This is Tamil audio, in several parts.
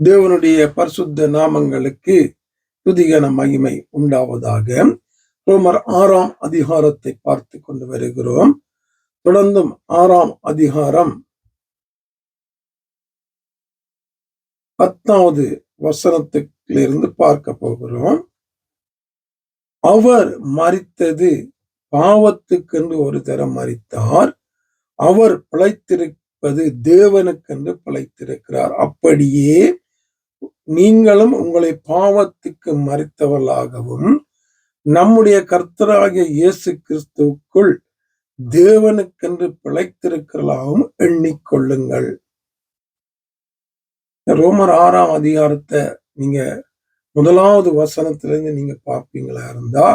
தேவனுடைய பரிசுத்த நாமங்களுக்கு துதிகன மகிமை உண்டாவதாக. ரோமர் 6ஆம் அதிகாரத்தை பார்த்து கொண்டு வருகிறோம். தொடர்ந்தும் 6ஆம் அதிகாரம் 10வது வசனத்திலிருந்து பார்க்க போகிறோம். அவர் மரித்தது பாவத்துக்கென்று ஒரு தரம் மரித்தார், அவர் பிழைத்திருப்பது தேவனுக்கென்று பிழைத்திருக்கிறார். அப்படியே நீங்களும் உங்களை பாவத்துக்கு மரித்தவர்களாகவும் நம்முடைய கர்த்தராகிய இயேசு கிறிஸ்துவுக்குள் தேவனுக்கென்று பிழைத்திருக்கிறதாகவும் எண்ணிக்கொள்ளுங்கள். ரோமர் 6ஆம் அதிகாரத்தை நீங்க 1வது வசனத்திலிருந்து நீங்க பார்ப்பீங்களா இருந்தா,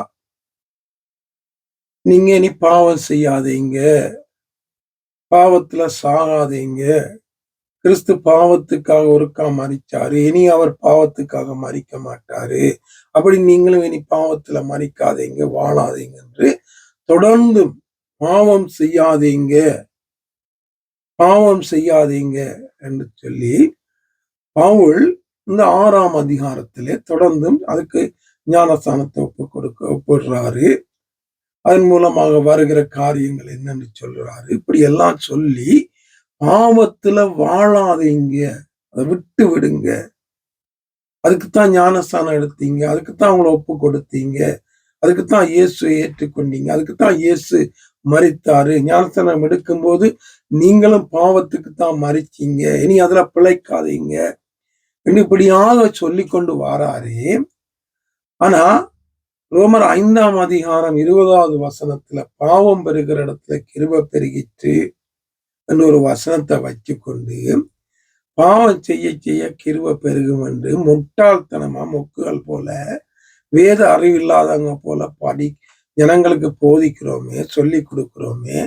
நீங்க இனி பாவம் செய்யாதீங்க, பாவத்துல சாகாதீங்க, கிறிஸ்து பாவத்துக்காக ஒருக்கா மரிச்சாரு, இனி அவர் பாவத்துக்காக மரிக்க மாட்டாரு, அப்படி நீங்களும் இனி பாவத்துல மரிக்காதீங்க, வாழாதீங்க என்று தொடர்ந்து பாவம் செய்யாதீங்க என்று சொல்லி பவுல் இந்த 6ஆம் அதிகாரத்திலே தொடர்ந்தும் அதுக்கு ஞானஸ்தானத்தை ஒப்பிடுறாரு. அதன் மூலமாக வருகிற காரியங்கள் என்னன்னு சொல்றாரு. இப்படி எல்லாம் சொல்லி பாவத்துல வாழாதீங்க, அதை விட்டு விடுங்க, அதுக்குத்தான் ஞானஸ்தானம் எடுத்தீங்க, அதுக்குத்தான் அவங்கள ஒப்பு கொடுத்தீங்க, அதுக்குத்தான் இயேசுவை ஏற்றுக்கொண்டீங்க, அதுக்குத்தான் இயேசு மரித்தாரு. ஞானஸ்தானம் எடுக்கும்போது நீங்களும் பாவத்துக்கு தான் மரிச்சீங்க, இனி அதுல பிழைக்காதீங்க இப்படியாக சொல்லி கொண்டு வாராரு. ஆனா ரோமர் 5ஆம் அதிகாரம் 20வது வசனத்துல பாவம் பெறுகிற இடத்துல கிருபை பெருகிற்று ஒரு வசனத்தை வச்சுக்கொண்டு பாவம் செய்ய செய்ய கிருபை பெருகும் என்று முட்டாள்தனமா மொக்குகள் போல வேத அறிவில்லாதவங்க போல ஜனங்களுக்கு போதிக்கிறோமே, சொல்லி கொடுக்கிறோமே.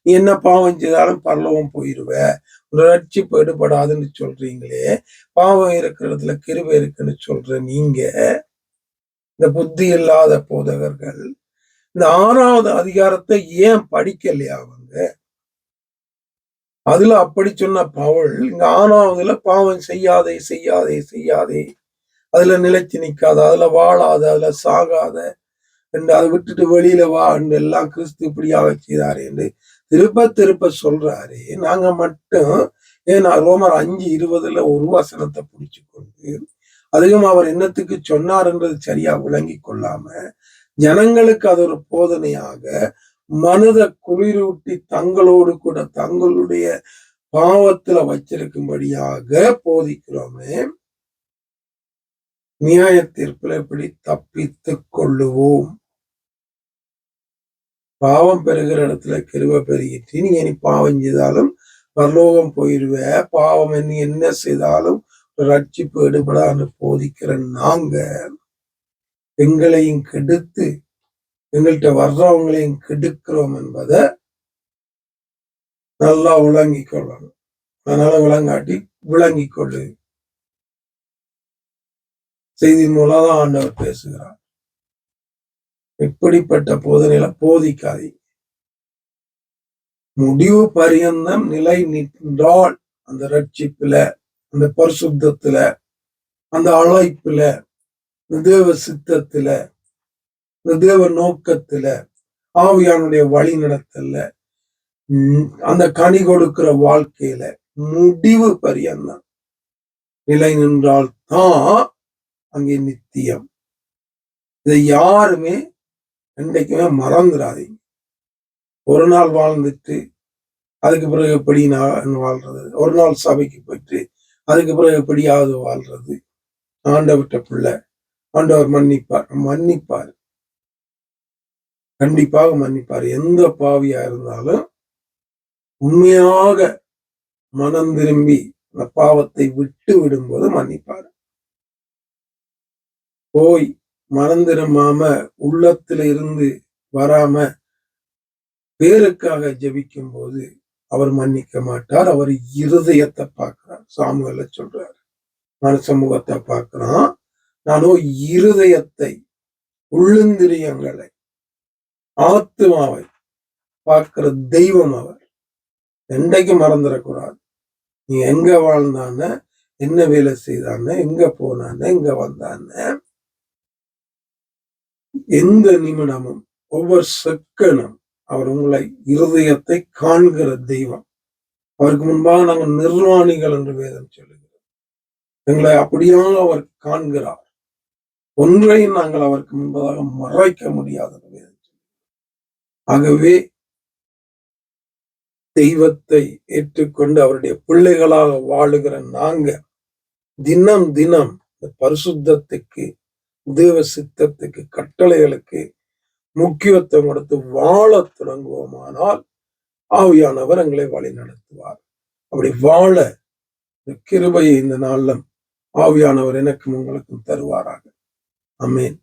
நீ என்ன பாவம் செய்தாலும் பரலோகம் போயிருவ, ரட்சிப்பு எடுபடாதுன்னு சொல்றீங்களே, பாவம் இருக்கிற இடத்துல கிருபை இருக்குன்னு சொல்ற நீங்க, இந்த புத்தி இல்லாத போதகர்கள் இந்த 6வது அதிகாரத்தை ஏன் படிக்கலையா அவங்க? அதுல அப்படி சொன்ன பவுல் இங்க 6வதுல பாவம் செய்யாதே செய்யாதே செய்யாதே, அதுல நிலைச்சு நிக்காத, அதுல வாழாத, அதுல சாகாத என்று அதை விட்டுட்டு வெளியில வா என்று எல்லாம் கிறிஸ்து இப்படியாக செய்தாரு என்று திருப்ப திருப்ப சொல்றாரு. நாங்க மட்டும் ஏன்னா ரோமர் 5:20 ஒரு வசனத்தை பிடிச்சு கொண்டு அதுவும் அவர் என்னத்துக்கு சொன்னார்ன்றது சரியா விளங்கி கொள்ளாம ஜனங்களுக்கு அது ஒரு போதனையாக மனதை குளிரூட்டி தங்களோடு கூட தங்களுடைய பாவத்துல வச்சிருக்கும்படியாக போதிக்கிறோமே. நியாய தீர்ப்புல எப்படி தப்பித்துக் கொள்ளுவோம்? பாவம் பெறுகிற இடத்துல கிருபை பெருகிட்டு நீ இனி பாவம் செய்தாலும் பரலோகம் போயிருவ, பாவம் என்ன செய்தாலும் ரட்சிப்பு எடுபடான்னு போதிக்கிற நாங்க எங்களையும் கெடுத்து எங்கள்கிட்ட வர்றவங்களையும் கெடுக்கிறோம் என்பதை நல்லா விளங்கி கொள்ளணும். அதனால விளங்காட்டி விளங்கி கொள்ளு செய்தி மூலம் தான் ஆண்டவர் பேசுகிறார். இப்படிப்பட்ட போதனையில போதிக்காதீங்க. முடிவு பரியந்தம் நிலை நின்றால் அந்த ரட்சிப்புல, அந்த பரிசுத்தத்துல, அந்த அழைப்புல, தேவ சித்தத்துல, இந்த தேவ நோக்கத்துல, ஆவியானுடைய வழி நடத்தல, அந்த கனி கொடுக்கிற வாழ்க்கையில முடிவு பரியந்தம் நிலை நின்றால் தான் அங்கே நித்தியம். இதை யாருமே என்றைக்குமே மறந்துடாதீங்க. ஒரு நாள் வாழ்ந்துட்டு அதுக்கு பிறகு எப்படி வாழ்றது, ஒரு நாள் சபைக்கு போயிட்டு அதுக்கு பிறகு எப்படியாவது வாழ்றது. ஆண்டவர்கிட்ட பிள்ளை, ஆண்டவர் மன்னிப்பார், கண்டிப்பாக மன்னிப்பார். எந்த பாவியா இருந்தாலும் உண்மையாக மனம் திரும்பி அந்த பாவத்தை விட்டு விடும்போது மன்னிப்பார். போய் மனம் திரும்பாம உள்ளத்துல இருந்து வராம பேருக்காக ஜெபிக்கும் போது அவர் மன்னிக்க மாட்டார். அவர் இருதயத்தை பார்க்கிறார். சாமுவேல சொல்றார், மனுசமூகத்தை பார்க்கிறான், நானோ இருதயத்தை, உள்ளந்திரியங்களை, ஆத்மாவை பார்க்கிற தெய்வம் அவர். என்றைக்கு மறந்துடக்கூடாது. நீ எங்க வாழ்ந்தான, என்ன வேலை செய்தான்னு, எங்க போனான்னு, எங்க வந்தான்னு, எந்த நிமிடமும் ஒவ்வொரு செகண்டும் அவர் உங்களை இருதயத்தை காண்கிற தெய்வம். அவருக்கு முன்பாக நாங்கள் நிர்வாணிகள் என்று வேதம் சொல்லுகிறோம். எங்களை அப்படியாக அவர் காண்கிறார். ஒன்றையும் நாங்கள் அவருக்கு முன்பதாக மறைக்க முடியாத வேதம். ஆகவே தெய்வத்தை ஏற்றுக்கொண்டு அவருடைய பிள்ளைகளாக வாழுகிற நாங்க தினம் தினம் பரிசுத்தத்துக்கு, தேவ சித்தத்துக்கு, கட்டளைகளுக்கு முக்கியத்துவம் கொடுத்து வாழ தொடங்குவோமானால் ஆவியானவர் எங்களை வழி நடத்துவார். அப்படி வாழ கிருபையை இந்த நாளில் ஆவியானவர் எனக்கும் உங்களுக்கும் தருவாராக. ஆமென்.